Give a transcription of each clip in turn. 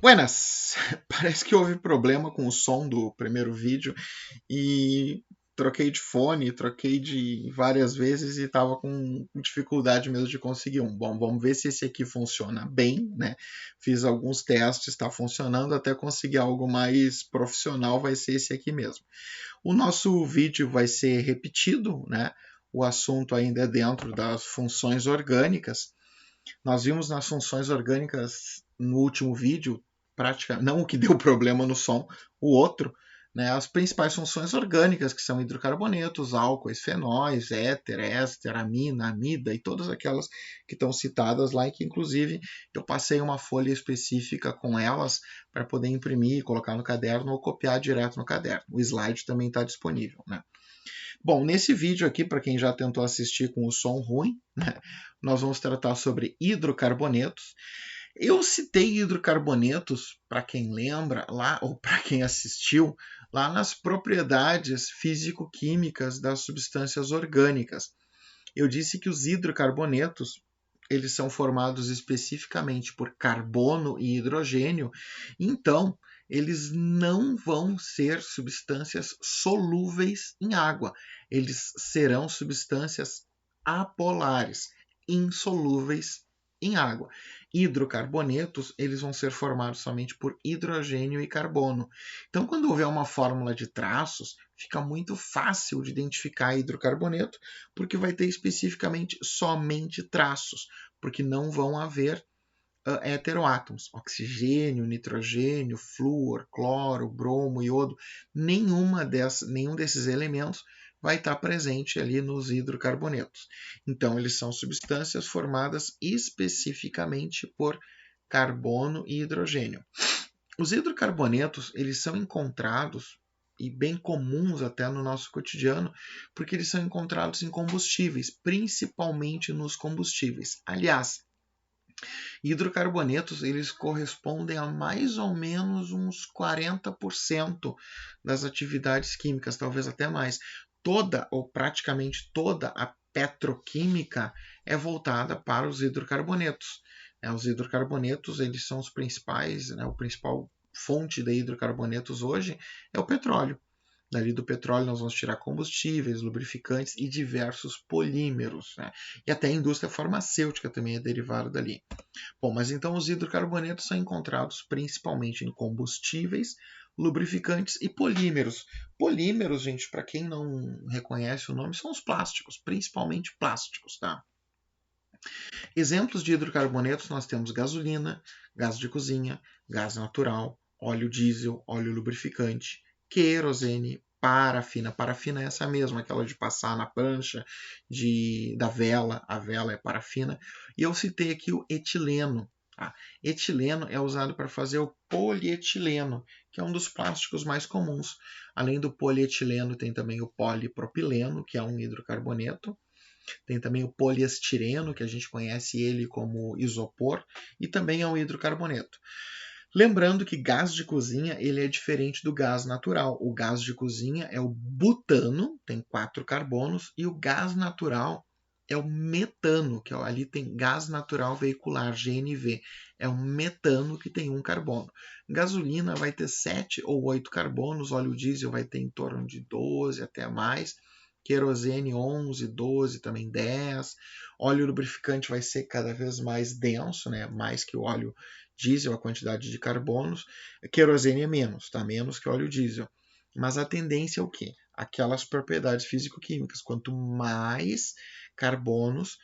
Buenas! Parece que houve problema com o som do primeiro vídeo e troquei de fone, troquei de várias vezes e estava com dificuldade mesmo de conseguir um. Bom, vamos ver se esse aqui funciona bem, né? Fiz alguns testes, está funcionando, até conseguir algo mais profissional vai ser esse aqui mesmo. O nosso vídeo vai ser repetido, né? O assunto ainda é dentro das funções orgânicas. Nós vimos nas funções orgânicas no último vídeo, praticamente, não o que deu problema no som, o outro, né, as principais funções orgânicas, que são hidrocarbonetos, álcoois, fenóis, éter, éster, amina, amida e todas aquelas que estão citadas lá e que, inclusive, eu passei uma folha específica com elas para poder imprimir, colocar no caderno ou copiar direto no caderno. O slide também está disponível, né? Bom, nesse vídeo aqui, para quem já tentou assistir com o som ruim, né, nós vamos tratar sobre hidrocarbonetos. Eu citei hidrocarbonetos, para quem lembra, lá, ou para quem assistiu, lá nas propriedades físico-químicas das substâncias orgânicas. Eu disse que os hidrocarbonetos eles são formados especificamente por carbono e hidrogênio, então eles não vão ser substâncias solúveis em água, eles serão substâncias apolares, insolúveis em água. Hidrocarbonetos, eles vão ser formados somente por hidrogênio e carbono. Então, quando houver uma fórmula de traços, fica muito fácil de identificar hidrocarboneto, porque vai ter especificamente somente traços, porque não vão haver heteroátomos, oxigênio, nitrogênio, flúor, cloro, bromo, iodo, nenhum desses elementos vai estar presente ali nos hidrocarbonetos. Então, eles são substâncias formadas especificamente por carbono e hidrogênio. Os hidrocarbonetos, eles são encontrados e bem comuns até no nosso cotidiano, porque eles são encontrados em combustíveis, principalmente nos combustíveis. Aliás, hidrocarbonetos eles correspondem a mais ou menos uns 40% das atividades químicas, talvez até mais. Toda ou praticamente toda a petroquímica é voltada para os hidrocarbonetos. Os hidrocarbonetos eles são os principais, o principal fonte de hidrocarbonetos hoje é o petróleo. Dali do petróleo nós vamos tirar combustíveis, lubrificantes e diversos polímeros. Né? E até a indústria farmacêutica também é derivada dali. Bom, mas então os hidrocarbonetos são encontrados principalmente em combustíveis, lubrificantes e polímeros. Polímeros, gente, para quem não reconhece o nome, são os plásticos, principalmente plásticos, tá? Exemplos de hidrocarbonetos nós temos gasolina, gás de cozinha, gás natural, óleo diesel, óleo lubrificante, querosene, parafina. Parafina é essa mesma, aquela de passar na prancha da vela. A vela é parafina. E eu citei aqui o etileno. Tá? Etileno é usado para fazer o polietileno, que é um dos plásticos mais comuns. Além do polietileno, tem também o polipropileno, que é um hidrocarboneto. Tem também o poliestireno, que a gente conhece ele como isopor, e também é um hidrocarboneto. Lembrando que gás de cozinha ele é diferente do gás natural. O gás de cozinha é o butano, tem 4 carbonos, e o gás natural é o metano, que ali tem gás natural veicular, GNV. É o metano que tem 1 carbono. Gasolina vai ter 7 ou 8 carbonos, óleo diesel vai ter em torno de 12 até mais. Querosene 11, 12, também 10. Óleo lubrificante vai ser cada vez mais denso, né? Mais que o óleo diesel, a quantidade de carbonos. Querosene é menos, tá? Menos que óleo diesel. Mas a tendência é o quê? Aquelas propriedades físico-químicas. Quanto mais carbonos,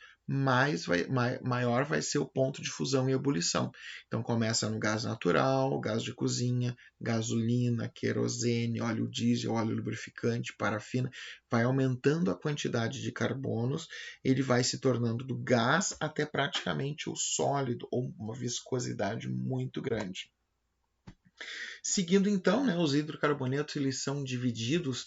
maior vai ser o ponto de fusão e ebulição. Então começa no gás natural, gás de cozinha, gasolina, querosene, óleo diesel, óleo lubrificante, parafina, vai aumentando a quantidade de carbonos, ele vai se tornando do gás até praticamente o sólido, ou uma viscosidade muito grande. Seguindo então, né, os hidrocarbonetos eles são divididos,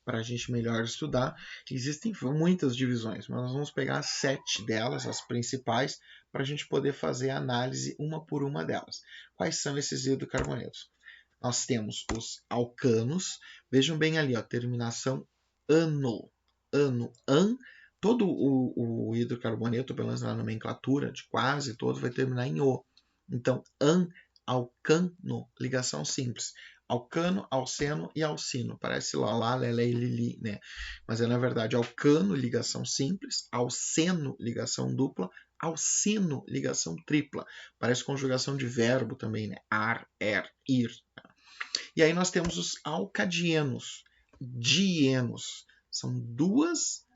para a gente melhor estudar, existem muitas divisões, mas nós vamos pegar 7 delas, as principais, para a gente poder fazer a análise uma por uma delas. Quais são esses hidrocarbonetos? Nós temos os alcanos, vejam bem ali, ó, terminação ano, an, todo o hidrocarboneto, pelo menos na nomenclatura de quase todos, vai terminar em o. Então, alcano, ligação simples. Alcano, alceno e alcino. Parece lá, lelé e lili, né? Mas é, na verdade, alcano, ligação simples, alceno, ligação dupla, alcino, ligação tripla. Parece conjugação de verbo também, né? Ar, ir. E aí nós temos os alcadienos, dienos. São duas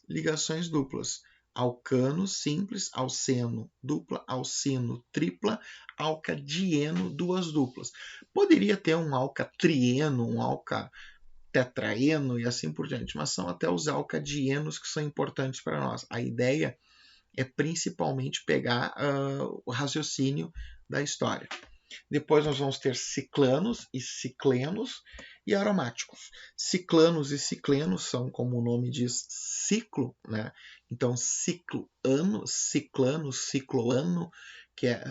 ligações duplas. Alcano simples, alceno dupla, alcino tripla, alcadieno duas duplas. Poderia ter um alcatrieno, um alcatetraeno e assim por diante, mas são até os alcadienos que são importantes para nós. A ideia é principalmente pegar o raciocínio da história. Depois nós vamos ter ciclanos e ciclenos e aromáticos. Ciclanos e ciclenos são, como o nome diz, ciclo, né? Então, cicloano, ciclano, cicloano, que é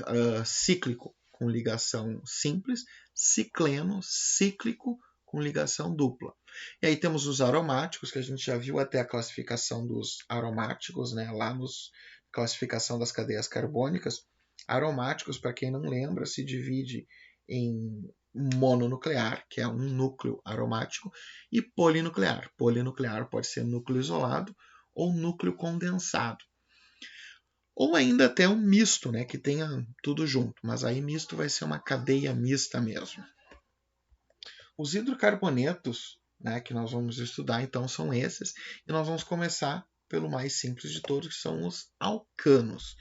cíclico com ligação simples, cicleno, cíclico com ligação dupla. E aí temos os aromáticos, que a gente já viu até a classificação dos aromáticos, né? Lá nos classificação das cadeias carbônicas. Aromáticos, para quem não lembra, se divide em mononuclear, que é um núcleo aromático, e polinuclear. Polinuclear pode ser núcleo isolado ou núcleo condensado. Ou ainda até um misto, né, que tenha tudo junto, mas aí misto vai ser uma cadeia mista mesmo. Os hidrocarbonetos, né, que nós vamos estudar, então, são esses, e nós vamos começar pelo mais simples de todos, que são os alcanos.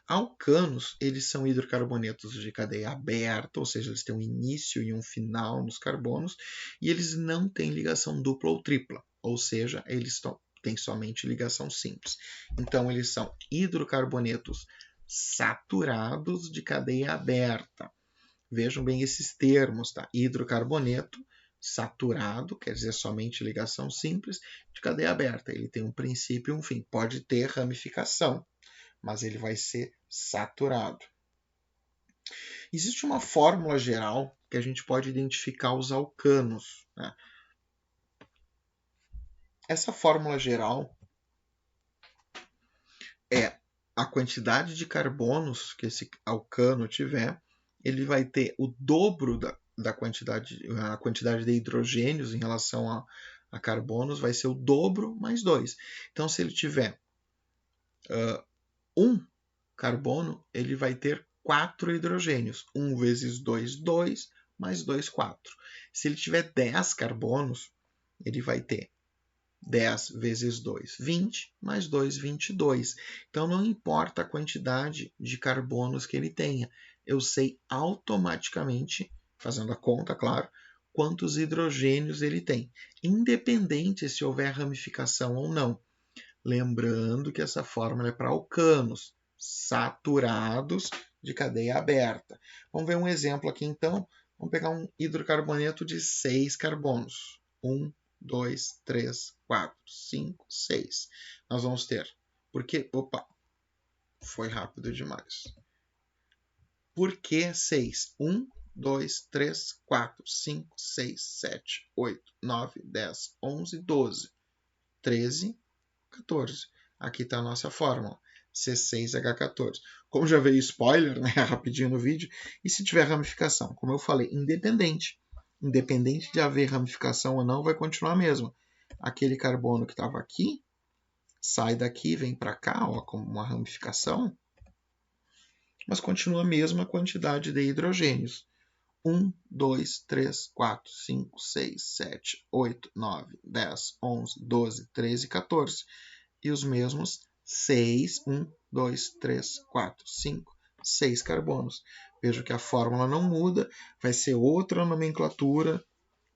Alcanos, eles são hidrocarbonetos de cadeia aberta, ou seja, eles têm um início e um final nos carbonos, e eles não têm ligação dupla ou tripla, ou seja, eles têm somente ligação simples. Então, eles são hidrocarbonetos saturados de cadeia aberta. Vejam bem esses termos, tá? Hidrocarboneto saturado, quer dizer somente ligação simples, de cadeia aberta. Ele tem um princípio e um fim. Pode ter ramificação, mas ele vai ser saturado. Existe uma fórmula geral que a gente pode identificar os alcanos, né? Essa fórmula geral é a quantidade de carbonos que esse alcano tiver, ele vai ter o dobro da quantidade, a quantidade de hidrogênios em relação a carbonos vai ser o dobro mais 2. Então, se ele tiver 1 carbono, ele vai ter 4 hidrogênios. 1 vezes 2, 2, mais 2, 4. Se ele tiver 10 carbonos, ele vai ter 10 vezes 2, 20, mais 2, 22. Então, não importa a quantidade de carbonos que ele tenha. Eu sei automaticamente, fazendo a conta, claro, quantos hidrogênios ele tem, independente se houver ramificação ou não. Lembrando que essa fórmula é para alcanos saturados de cadeia aberta. Vamos ver um exemplo aqui, então. Vamos pegar um hidrocarboneto de 6 carbonos. 1, 2, 3, 4, 5, 6. Nós vamos ter. Porque, opa, foi rápido demais. Por que 6? 1, 2, 3, 4, 5, 6, 7, 8, 9, 10, 11, 12, 13, 14. Aqui está a nossa fórmula. C6H14. Como já veio spoiler, né, rapidinho no vídeo, e se tiver ramificação? Como eu falei, independente de haver ramificação ou não, vai continuar a mesma. Aquele carbono que estava aqui, sai daqui, vem para cá, ó, como uma ramificação, mas continua a mesma quantidade de hidrogênios. 1, 2, 3, 4, 5, 6, 7, 8, 9, 10, 11, 12, 13, 14. E os mesmos 6, 1, 2, 3, 4, 5, 6 carbonos. Veja que a fórmula não muda, vai ser outra nomenclatura,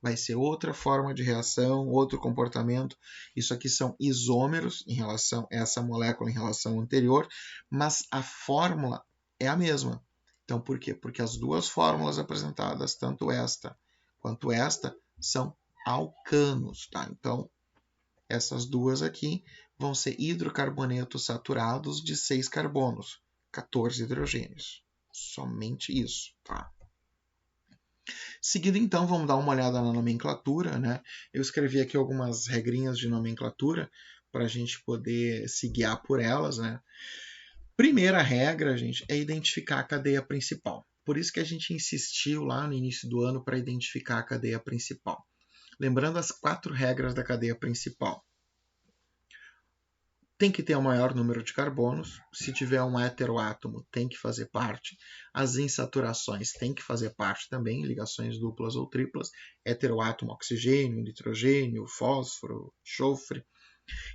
vai ser outra forma de reação, outro comportamento. Isso aqui são isômeros em relação a essa molécula em relação à anterior, mas a fórmula é a mesma. Então, por quê? Porque as duas fórmulas apresentadas, tanto esta quanto esta, são alcanos, tá? Então, essas duas aqui vão ser hidrocarbonetos saturados de 6 carbonos, 14 hidrogênios. Somente isso, tá? Seguido, então, vamos dar uma olhada na nomenclatura, né? Eu escrevi aqui algumas regrinhas de nomenclatura para a gente poder se guiar por elas, né? Primeira regra, gente, é identificar a cadeia principal. por isso que a gente insistiu lá no início do ano para identificar a cadeia principal. Lembrando as 4 regras da cadeia principal. Tem que ter o maior número de carbonos. Se tiver um heteroátomo, tem que fazer parte. As insaturações têm que fazer parte também, ligações duplas ou triplas. Heteroátomo, oxigênio, nitrogênio, fósforo, enxofre.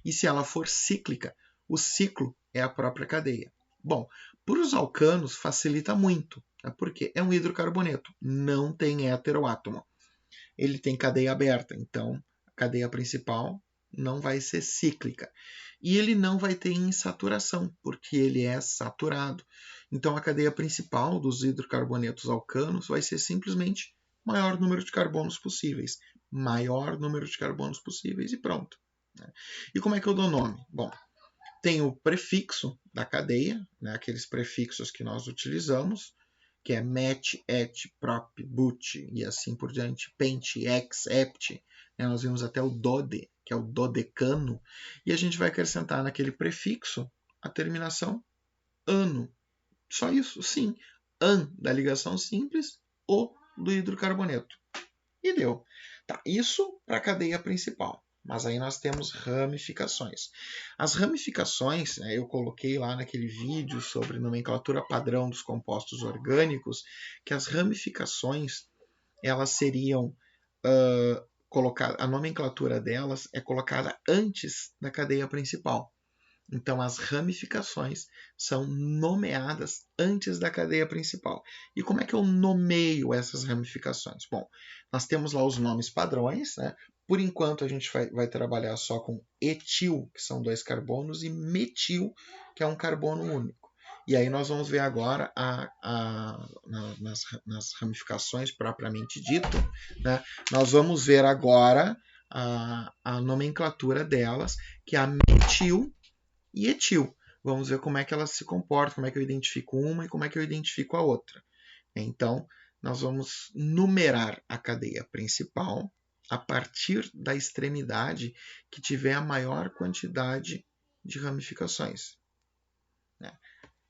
E se ela for cíclica, o ciclo é a própria cadeia. Bom, para os alcanos facilita muito, porque é um hidrocarboneto, não tem heteroátomo. Ele tem cadeia aberta, então a cadeia principal não vai ser cíclica. E ele não vai ter insaturação, porque ele é saturado. Então a cadeia principal dos hidrocarbonetos alcanos vai ser simplesmente maior número de carbonos possíveis. Maior número de carbonos possíveis e pronto. E como é que eu dou nome? Bom, tem o prefixo da cadeia, aqueles prefixos que nós utilizamos, que é met, et, prop, but e assim por diante, pent, ex, ept. Nós vimos até o dode, que é o dodecano, e a gente vai acrescentar naquele prefixo a terminação ano. Só isso, sim. An da ligação simples, o do hidrocarboneto. E deu. Tá, isso para a cadeia principal. Mas aí nós temos ramificações. As ramificações, eu coloquei lá naquele vídeo sobre nomenclatura padrão dos compostos orgânicos, que as ramificações, elas seriam a nomenclatura delas é colocada antes da cadeia principal. Então, as ramificações são nomeadas antes da cadeia principal. E como é que eu nomeio essas ramificações? Bom, nós temos lá os nomes padrões, né? Por enquanto, a gente vai trabalhar só com etil, que são 2 carbonos, e metil, que é um carbono único. E aí nós vamos ver agora nas ramificações propriamente dito, né? Nós vamos ver agora a nomenclatura delas, que é a metil e etil. Vamos ver como é que elas se comportam, como é que eu identifico uma e como é que eu identifico a outra. Então, nós vamos numerar a cadeia principal a partir da extremidade que tiver a maior quantidade de ramificações.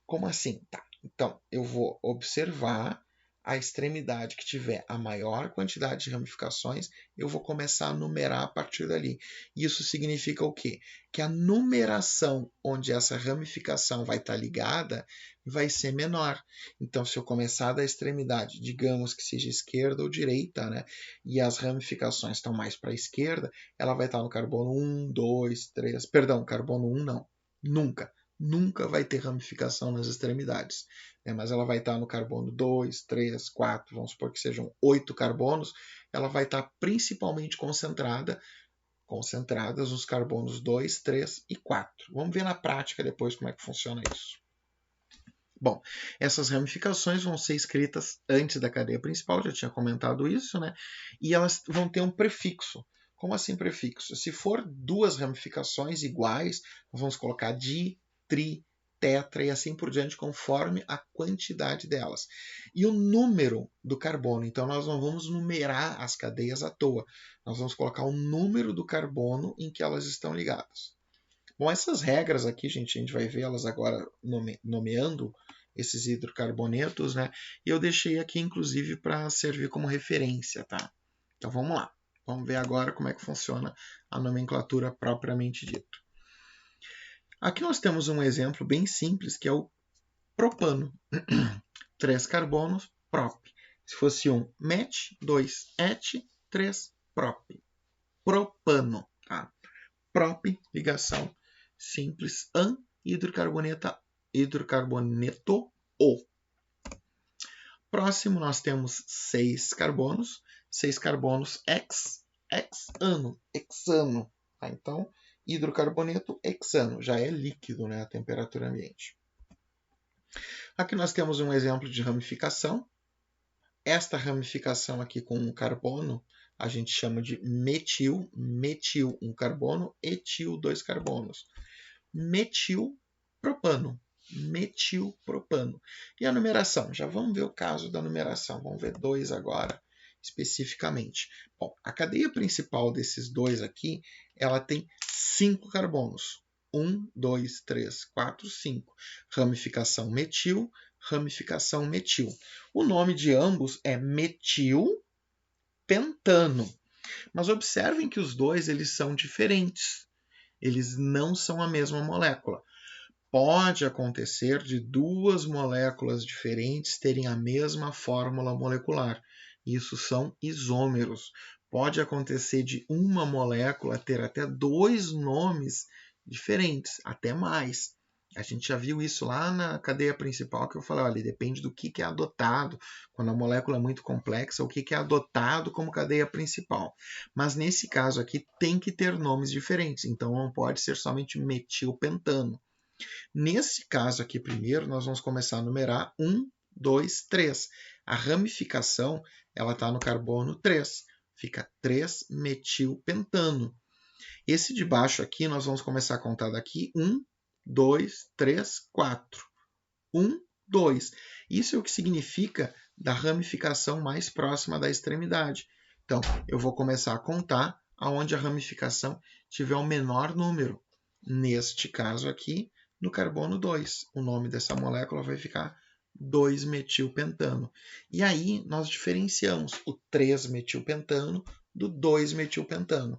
Como assim? Tá. Então, eu vou observar a extremidade que tiver a maior quantidade de ramificações, eu vou começar a numerar a partir dali. Isso significa o quê? Que a numeração onde essa ramificação vai estar ligada vai ser menor. Então, se eu começar da extremidade, digamos que seja esquerda ou direita, né? E as ramificações estão mais para a esquerda, ela vai estar no carbono 1, 2, 3... Perdão, carbono 1 não. Nunca vai ter ramificação nas extremidades, mas ela vai estar no carbono 2, 3, 4, vamos supor que sejam 8 carbonos, ela vai estar principalmente concentradas nos carbonos 2, 3 e 4. Vamos ver na prática depois como é que funciona isso. Bom, essas ramificações vão ser escritas antes da cadeia principal, já tinha comentado isso, né? E elas vão ter um prefixo. Como assim prefixo? Se for 2 ramificações iguais, vamos colocar di, tri, tetra e assim por diante, conforme a quantidade delas. E o número do carbono, então nós não vamos numerar as cadeias à toa, nós vamos colocar o número do carbono em que elas estão ligadas. Bom, essas regras aqui, gente, a gente vai ver elas agora nomeando esses hidrocarbonetos, né? E eu deixei aqui, inclusive, para servir como referência, tá? Então vamos lá. Vamos ver agora como é que funciona a nomenclatura propriamente dita. Aqui nós temos um exemplo bem simples, que é o propano. 3 carbonos, prop. Se fosse 1, met, 2, et, 3, prop. Propano. Tá? Prop, ligação simples, an, hidrocarboneto, o. Próximo nós temos 6 carbonos hexano. Tá? Então, hidrocarboneto hexano, já é líquido, né, a temperatura ambiente. Aqui nós temos um exemplo de ramificação. Esta ramificação aqui com um carbono, a gente chama de metil, um carbono, etil, 2 carbonos. Metilpropano. E a numeração? Já vamos ver o caso da numeração. Vamos ver 2 agora, especificamente. Bom, a cadeia principal desses 2 aqui, ela tem 5 carbonos. 1, 2, 3, 4, 5. Ramificação metil, ramificação metil. O nome de ambos é metilpentano. Mas observem que os dois eles são diferentes. Eles não são a mesma molécula. Pode acontecer de duas moléculas diferentes terem a mesma fórmula molecular. Isso são isômeros. Pode acontecer de uma molécula ter até dois nomes diferentes, até mais. A gente já viu isso lá na cadeia principal, que eu falei, olha, depende do que é adotado. Quando a molécula é muito complexa, o que é adotado como cadeia principal. Mas nesse caso aqui tem que ter nomes diferentes, então não pode ser somente metilpentano. Nesse caso aqui primeiro, nós vamos começar a numerar 1, 2, 3. A ramificação ela está no carbono 3. Fica 3-metilpentano. Esse de baixo aqui, nós vamos começar a contar daqui 1, 2, 3, 4. 1, 2. Isso é o que significa da ramificação mais próxima da extremidade. Então, eu vou começar a contar aonde a ramificação tiver o menor número. Neste caso aqui, no carbono 2. O nome dessa molécula vai ficar 2-metilpentano. E aí nós diferenciamos o 3-metilpentano do 2-metilpentano.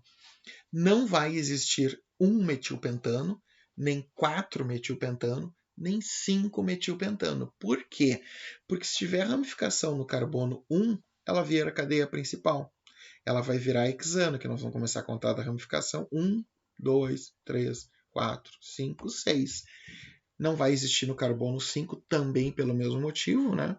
Não vai existir 1-metilpentano, nem 4-metilpentano, nem 5-metilpentano. Por quê? Porque se tiver ramificação no carbono 1, ela vira a cadeia principal. Ela vai virar hexano, que nós vamos começar a contar da ramificação 1, 2, 3, 4, 5, 6. Não vai existir no carbono 5 também pelo mesmo motivo, né?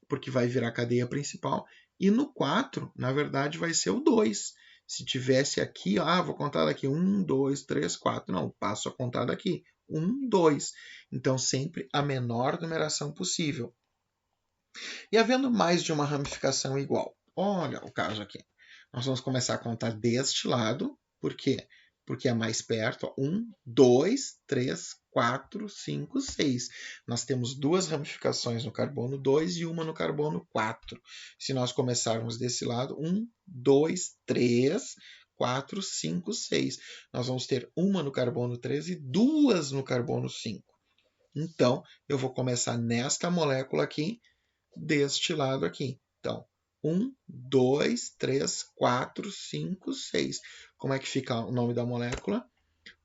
Porque vai virar a cadeia principal. E no 4, na verdade, vai ser o 2. Se tivesse aqui, vou contar daqui 1, 2, 3, 4. Não, passo a contar daqui 1, 2. Então, sempre a menor numeração possível. E havendo mais de uma ramificação igual. Olha o caso aqui. Nós vamos começar a contar deste lado. Por quê? Porque é mais perto. 1, 2, 3, 4, 5, 6. Nós temos duas ramificações no carbono 2 e uma no carbono 4. Se nós começarmos desse lado, 1, 2, 3, 4, 5, 6. Nós vamos ter uma no carbono 3 e duas no carbono 5. Então, eu vou começar nesta molécula aqui, deste lado aqui. Então, 1, 2, 3, 4, 5, 6. Como é que fica o nome da molécula?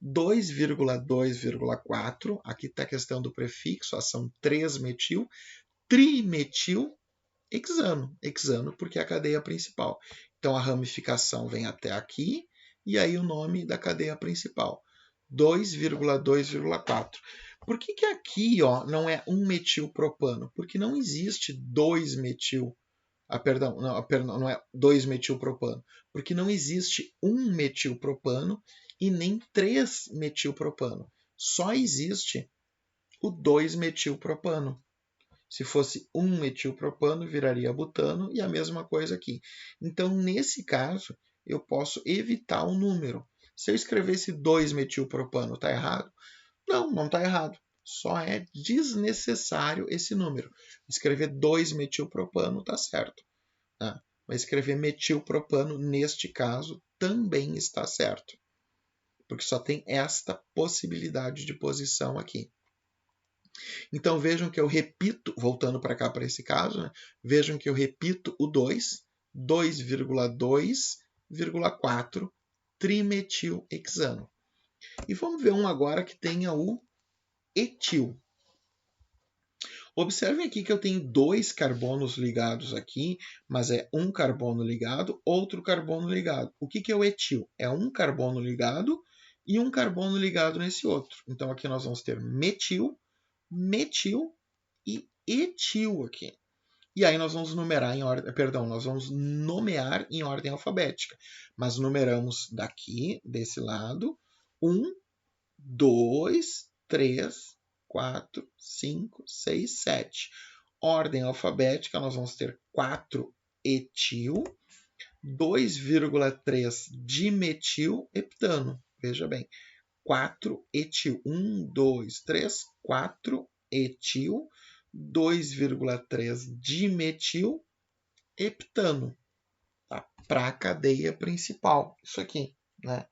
2,2,4. Aqui está a questão do prefixo, ação 3-metil. Trimetil hexano. Hexano porque é a cadeia principal. Então, a ramificação vem até aqui e aí o nome da cadeia principal. 2,2,4. Por que aqui não é 1-metilpropano? Porque não existe 2-metil. Não é 2-metilpropano. Porque não existe 1-metilpropano e nem 3-metilpropano. Só existe o 2-metilpropano. Se fosse 1-metilpropano, viraria butano e a mesma coisa aqui. Então, nesse caso, eu posso evitar o número. Se eu escrevesse 2-metilpropano, está errado? Não, não está errado. Só é desnecessário esse número. Escrever 2-metilpropano está certo. Né? Mas escrever metilpropano, neste caso, também está certo. Porque só tem esta possibilidade de posição aqui. Então vejam que eu repito, voltando para cá para esse caso, né? Vejam que eu repito o 2, 2,2,4 trimetilhexano. E vamos ver um agora que tenha o etil. Observem aqui que eu tenho dois carbonos ligados aqui, mas é um carbono ligado, outro carbono ligado. O que é o etil? É um carbono ligado e um carbono ligado nesse outro. Então aqui nós vamos ter metil, metil e etil aqui. E aí nós vamos numerar em ordem, nós vamos nomear em ordem alfabética. Mas numeramos daqui, desse lado, 1, 2, 3, 4, 5, 6, 7. Ordem alfabética, nós vamos ter 4 etil, 2,3 dimetil heptano. Veja bem, 4 etil. 1, 2, 3, 4 etil, 2,3 dimetil heptano. Tá? Para a cadeia principal. Isso aqui, né?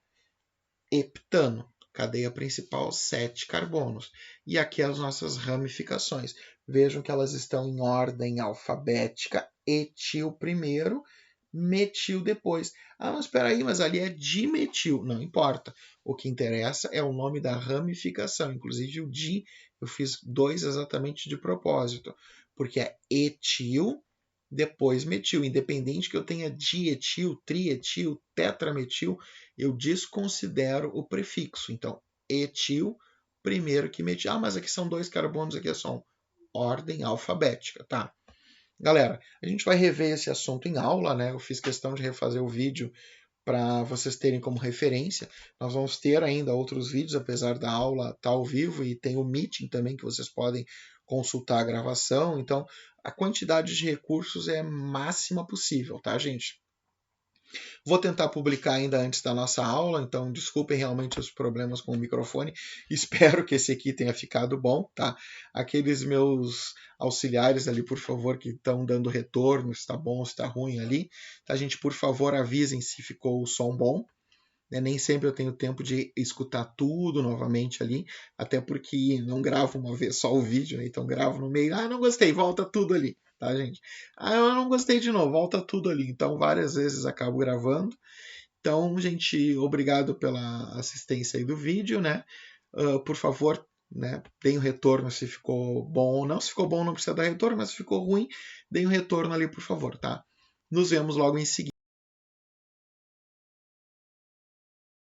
Heptano. Cadeia principal, 7 carbonos. E aqui as nossas ramificações. Vejam que elas estão em ordem alfabética, etil primeiro, metil depois. Ah, mas espera aí, mas ali é dimetil. Não importa. O que interessa é o nome da ramificação. Inclusive o di, eu fiz 2 exatamente de propósito, porque é etil, depois metil. Independente que eu tenha dietil, trietil, tetrametil, eu desconsidero o prefixo. Então, etil, primeiro que metil. Ah, mas aqui são 2 carbonos, aqui é só um. Ordem alfabética, tá? Galera, a gente vai rever esse assunto em aula, né? Eu fiz questão de refazer o vídeo para vocês terem como referência. Nós vamos ter ainda outros vídeos, apesar da aula estar ao vivo, e tem o meeting também que vocês podem consultar a gravação. Então, a quantidade de recursos é máxima possível, tá, gente? Vou tentar publicar ainda antes da nossa aula, então desculpem realmente os problemas com o microfone. Espero que esse aqui tenha ficado bom, tá? Aqueles meus auxiliares ali, por favor, que estão dando retorno, se está bom, se está ruim ali, tá, gente? Por favor, avisem se ficou o som bom. Nem sempre eu tenho tempo de escutar tudo novamente ali, até porque não gravo uma vez só o vídeo, né? Então gravo no meio, não gostei, volta tudo ali, tá, gente? Eu não gostei de novo, volta tudo ali. Então várias vezes acabo gravando. Então, gente, obrigado pela assistência aí do vídeo, né? Por favor, né, deem um retorno se ficou bom ou não. Se ficou bom, não precisa dar retorno, mas se ficou ruim, deem um retorno ali, por favor, tá? Nos vemos logo em seguida.